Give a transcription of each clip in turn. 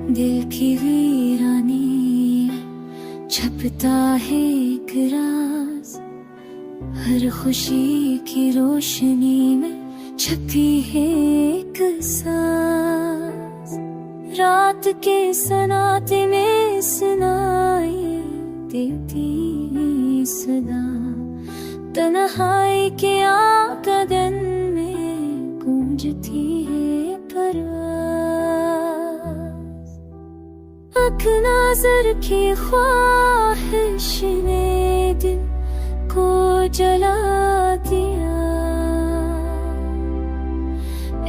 दिल की वीरानी छपता है एक राज, हर खुशी की रोशनी में छपी है एक सांस। रात के सन्नाटे में सुनाई देती सदा, तन्हाई के आंगन में गूंजती है परवाज़। एक नज़र की ख्वाहिश ने दिल को जला दिया,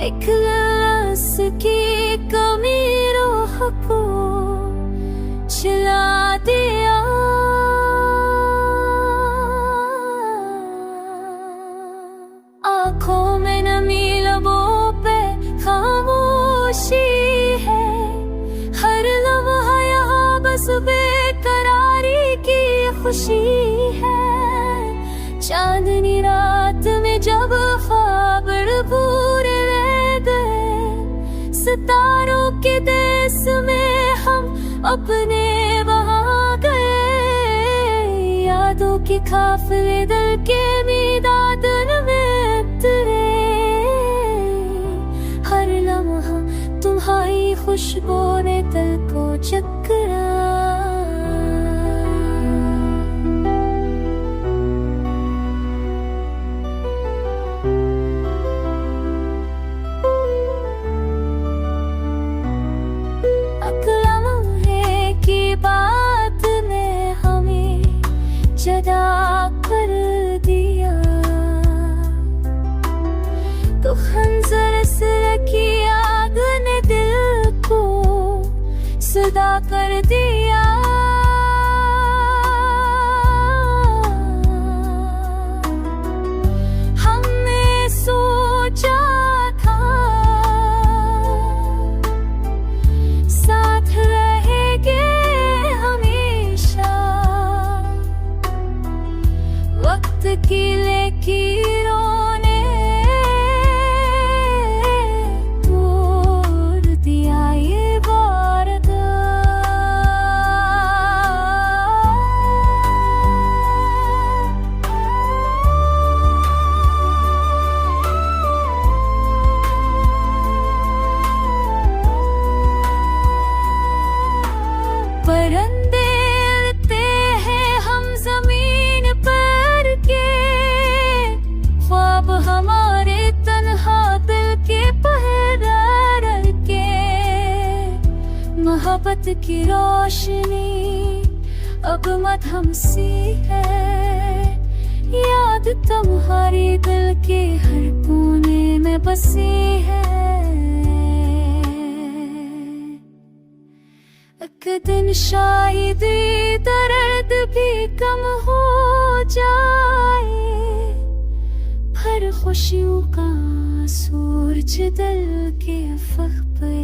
एक लफ्ज़ की कमी रूह को जला दिया। आँखों में नमी, लबों पे खामोशी है, हर लम्हा यहाँ बस बेकरारी की खुशी है। चांदनी रात में जब ख्वाब पूरे रह गए, सितारों के देश में हम अपने वहाँ गए। यादों की काफिले दिल के मीदान में उतरे, हर लम्हा तुम्हारी खुशबू ने दिल को चकरा। लम्हे की बात ने हमें जदा कर दिया, तो खंजर से की आग ने दिल को सदा कर दिया। हमने सोचा था साथ रहेंगे हमेशा, वक्त की लकीरों ने तोड़ दिया ये वादा। परिंदे उड़ते हैं हम जमीन पर के, ख्वाब हमारे तन्हा दिल के पहरेदार के। मोहब्बत की रोशनी अब मत हमसे है, याद तुम्हारी दिल के हर कोने में बसी है। एक दिन शायद दर्द भी कम हो जाए, हर खुशियों का सूरज दिल के अफक पे